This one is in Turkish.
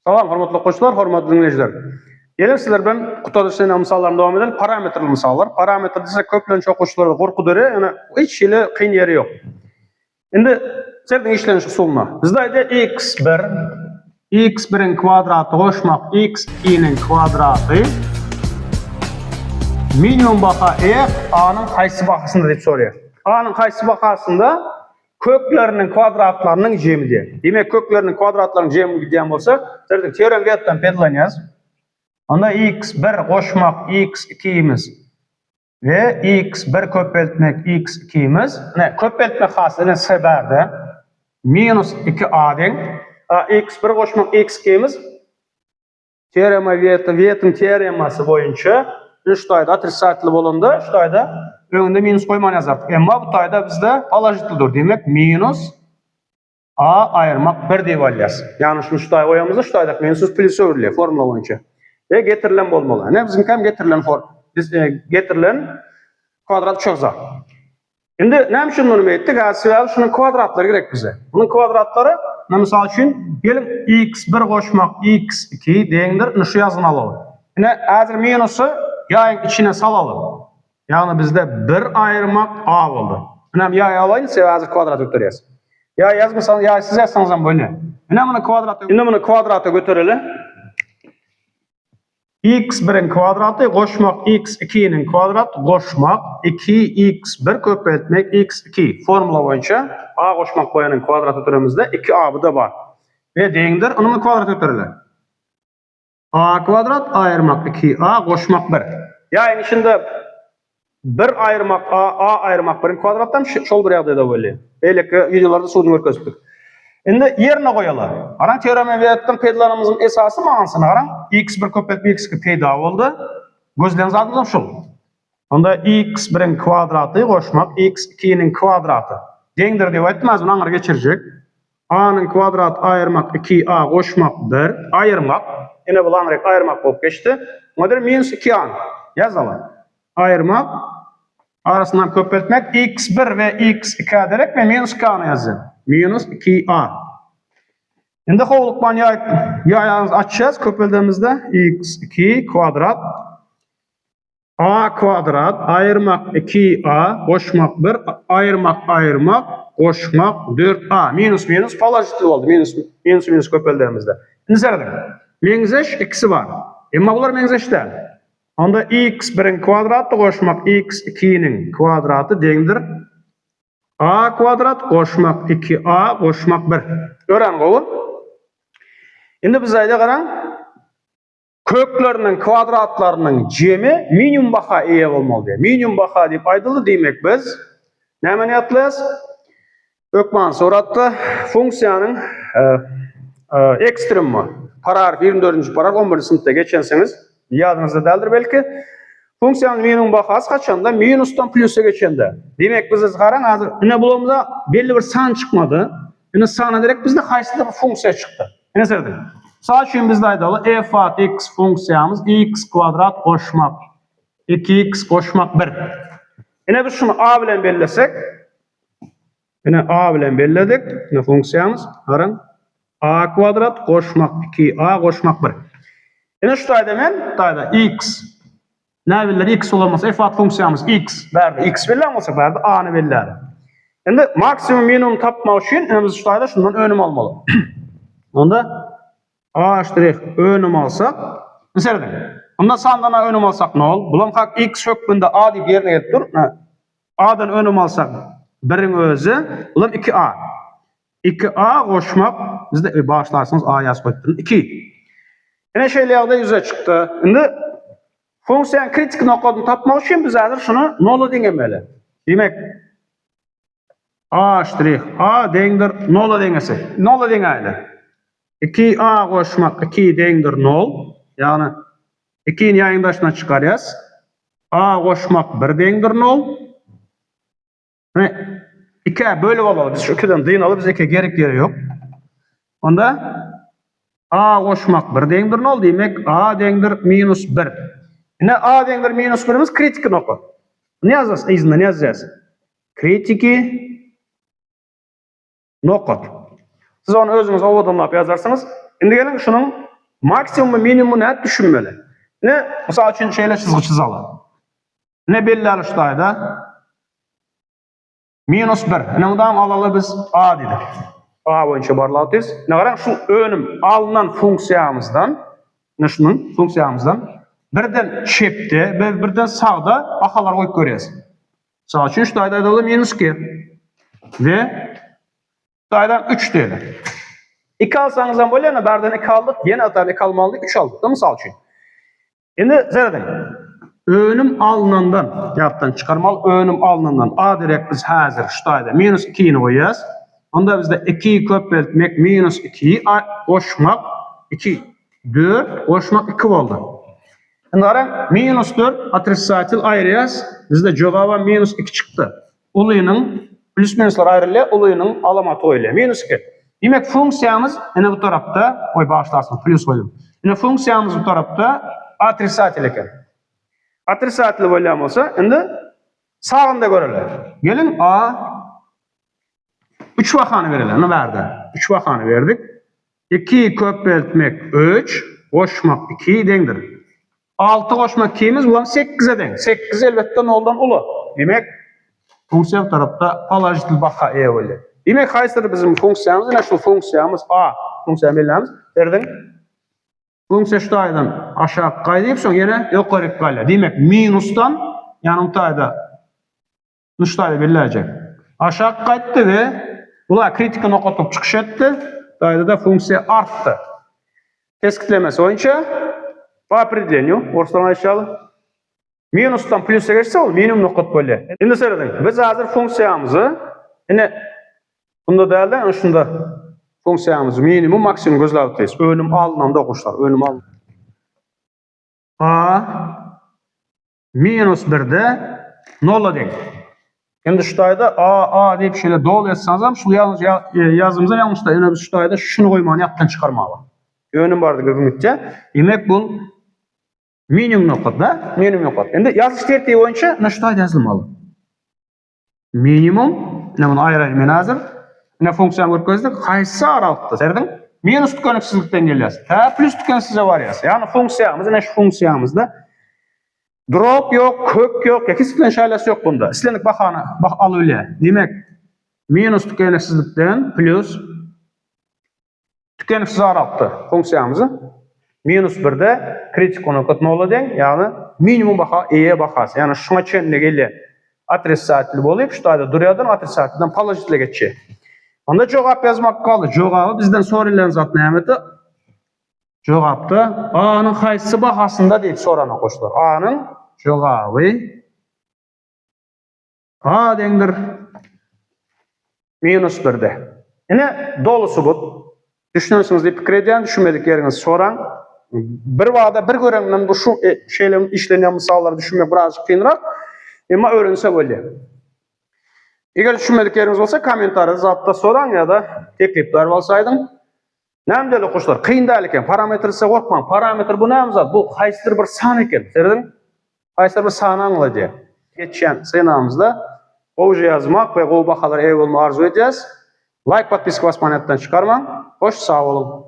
Salam, hormatly oquvchilar, hormatly dinleyiciler. Gelin sizler ben kutada işlenen misallarını devam edelim. Parametrli misallar. Parametr dese köplençe oquvchilarda qorqu döre, yani hiç şeyle kıyın yeri yok. Şimdi serden işleniş usuluna. Bizde ayda x1, x1'in kvadratı qoşmaq x2'nin kvadratı minimum baha a'nın qaysı bahasında deb soruyor. A'nın qaysı bahasında köklerinin kvadratlarının cemi diye. Demek köklerinin kvadratlarının cemi diyen olsa, serden teorem veyattan pedlanıyız. Onda x1 qoşmaq x2'miz ve x1 köpeltmek x2'miz. Ne köpeltmek hasılığına seberde minus 2a den x1 qoşmaq x2'miz teorema veyatın teoreması boyunca 3 tayda otricательный bolanda, 3 tayda önünde minus koymanı yazardık. Ama bu tayda bizde pozitiflidir. Demek minus a ayırmak 1 deyip alacağız. Yani şunu 3 tay koyamızda 3 tayda minus plus öyle formula boyunca. Ve getirilen bolmalı. Ne bizim hem getirilen kvadrat çok zor. Şimdi ne için bunu ettik? Aslında şunun kvadratları gerek bize. Bunun kvadratları ne misal için gelin x1 qoşmaq x2 deyindir. Şu yazını alalım. Yine hazır minusu yayın içine salalım. Yani bizde 1 ayırmak a oldu. Yine yay alayın size hazır kvadrat götürüyoruz. Ya yazmasanız ya siz yazsanız böyle. Yine bunu kvadratı götürelim. x1'in kvadratı qoşmaq x2'nin kvadratı qoşmaq 2x1 köpeltmek x2 formula boyunca a qoşmaq boyanın kvadratı türümüzde 2a bu da var. Ve deyindir onun kvadratı götürülür. A kvadrat ayırmak 2a qoşmaq 1. Yani içinde 1 ayırmak a ayırmak 1'in kvadrattan şol bir yağda da böyle. Öyle videolarda soğudun görközüktük. Şimdi yerine koyalım. Aran teorem veyattan pedlanımızın esası mağansına aran x1 köpeltmek x2 peyda oldu. Gözleriniz adınızdan şol. Onda x1'in kvadratı qoşmaq x2'nin kvadratı. Dendir diye etmez bunu anlar geçirecek. A'nın kvadratı ayırmak 2a qoşmaq 1 ayırmak. Yine bu anlar ayırmak olup geçti. Model minus 2a yazalım. Ayırmak arasından köpeltmek x1 ve x2 derek ve minus 2a'nı yazın. Minus 2a. Şimdi hovlukman yayağınızı açacağız. Köpeldiğimizde x2 kvadrat a kvadrat ayırmak 2a qoşmaq 1 ayırmak qoşmaq 4a minus minus pozitif oldu. Minus köpeldiğimizde. Şimdi seyredin. Menzeş ikisi var. Ama bunlar menzeş değil. Onda x1'in kvadratı qoşmaq x2'nin kvadratı dendir. A kvadrat qoşmaq 2a qoşmaq 1. Öğren qoğun. Şimdi biz ayda qaran köklerinin kvadratlarının cemi minimum baha eye olmalı diye. Minimum baha deyip aydılı demek biz. Nemen yatlayız? Ökman soratlı funksiyanın ekstremi. Paragraf 24. paragraf 11. sınıfta geçenseniz yadınızda deldir belki. Funksiyanın minimum bahası kaçanda? Minustan plus'a geçende. Demek biz qaran hazır yine bulumda belli bir san çıkmadı. Yine sana direkt bizde kaysıda bir funksiya çıktı. Yine seyredin. Sağ için bizde aydalı f at x funksiyamız x kvadrat qoşmaq 2x qoşmaq 1. Yine biz şunu a bilen belirlesek. Yine a bilen belirledik. Yine funksiyamız qaran a kvadrat qoşmaq 2a qoşmaq 1. Yine şu tayda men tayda x ne verirler? X olamazsa f at funksiyamız x verdi. X verilmezse verdi a'nı verirler. Şimdi maksimum minimum tapmak için biz şu tayda şundan önüm almalı. Onda a' önüm alsak mesela onda sandan önüm alsak ne ol? Bulam hak x hökmünde a deyip yerine gelip dur. A'dan önüm alsak 1'in özü bulam 2a. 2a qoşmaq bizde bağışlarsınız a yaz koydum 2. Yine şeylerde yüze çıktı. Şimdi funksiyon kritik noktasını tapmak için biz hazır şunu nolu dengemeli. Demek a' dendir nolu dengesek. Nolu dengeli. 2a qoşmaq 2 dendir nol. Yani 2'nin yayındaşına çıkarıyız. A qoşmaq 1 dendir nol. 2'ye böyle olalım. Biz şu 2'den deyin alıp biz 2'ye gerek yeri yok. Onda a qoşmaq 1 dendir nol demek a dendir minus 1. Yine a dendir minus 1'imiz kritik nokta. Ne yazacağız? İzinde ne yazacağız? Kritiki nokta. Siz onu özünüz ovudumlap yazarsınız. Şimdi gelin şunun Maksimum minimumu ne düşünmeli? Ne? Mesela için şeyle çizgi çizalı. Ne belli alıştayda? Minus 1. Ne bundan alalı biz A dedik. A boyunca barlatırız. Ne kadar şu önüm alınan fonksiyamızdan, ne şunun fonksiyamızdan birden çepte ve birden sağda akalar koyup görüyoruz. Sağ için 3 dayda da minus 2 ve daydan 3 değil. 2 alsanızdan böyle ne berden 2 aldık, yeni atan 2 almalık 3 aldık da misal için. Şimdi zerden önüm alınandan yattan çıkarmalı önüm alınandan A direkt biz hazır şu dayda minus 2'ni koyacağız. Onda bizde 2'yi köpeltmek minus 2'yi koşmak 2 4 koşmak 2 oldu. Şimdi minus 4 atrisatil ayrıyaz. Bizde cevaba minus 2 çıktı. Uluyunun plus minuslar ayrılı, uluyunun alamatı öyle. Minus 2. Demek fonksiyamız yine bu tarafta, oy bağışlarsın plus koydum. Yine fonksiyamız bu tarafta atrisatil eken. Atrisatil volüm olsa, şimdi sağında görelim. Gelin A 3 vakanı verelim. Ne verdi? 3 vakanı verdik. 2'yi köpeltmek 3, koşmak 2'yi dengdir. 6 koşmak 2'miz ulan 8'e denk. 8 elbette noldan ulu. Demek fonksiyon tarafta palajitil baka öyle. Demek kaysır bizim fonksiyamız ne şu fonksiyamız A. Fonksiyon belirlemiz. Verdin. Fonksiyon şu taydan aşağı kaydayıp sonra yine yukarı kayla. Demek minustan yanım tayda şu tayda belirleyecek. Aşağı kaydı ve ulan kritik nokta çıkış etti. Tayda da fonksiyon arttı. Teskitlemesi oyunca по определению, ortadan aşağı minustan plus'a geçse o minimum nokta böyle. Şimdi söyledim. Biz hazır fonksiyamızı yine bunda değerli şunda fonksiyamızı minimum maksimum gözlemleyiz. Önüm alınanda okuşlar. Önüm al. A minus 1'de 0'a denk. Şimdi şu tayda A deyip şöyle dolu etsanız ama şu yazımıza yanlış da yine biz şu tayda şunu koymanı yaptan çıkarmalı. Önüm vardı görünükçe. Demek bu minimum noktada, minimum noktada. Şimdi yazış tertibi boyunca ne şu tayda yazılmalı. Minimum, ne bunu ayrı hazır. Ne fonksiyon görkezdik, kaysı aralıkta. Serdin? Minus tükenliksizlikten geliyoruz. Plus tükensize varıyoruz. Yani fonksiyamız, ne şu fonksiyamızda drop yok, kök yok, kesinlikle şaylası yok bunda. İstedik bakanı, bak al öyle. Demek minus tükenliksizlikten plus tükensiz aralıkta fonksiyamızı minus 1'de kritik nokta ne olur den? Yani minimum baka E'ye bakası. Yani şuna çenine geliyor. Adres saatli olup şu tayda duruyordan adres saatinden palajitle geçiyor. Onda cevap yazmak kaldı. Cevabı bizden sorulan zat neyemeti? Cevapta A'nın kaysı bakasında deyip sorana koştular. A'nın cevabı A dendir minus 1'de. Yine dolusu bu. Düşünüyorsunuz deyip fikir ediyen, düşünmedik yeriniz soran. Bir vada bir görenlen bu şu şeylerin işlenen misalları düşünmek birazcık kıyınlar. Ama öğrense böyle. Eğer düşünmedik yeriniz olsa komentarı zatta soran ya da teklifler olsaydın. Nämdeli kuşlar kıyın değilken parametrese korkman. Parametre bu näme zat? Bu kaysıdır bir san eken. Serdin? Kaysıdır bir san anladı. Geçen sınavımızda o yazmak ve o bakalar ev olma arzu edeceğiz. Like, подписка basmaniyattan çıkarman. Hoş sağ olun.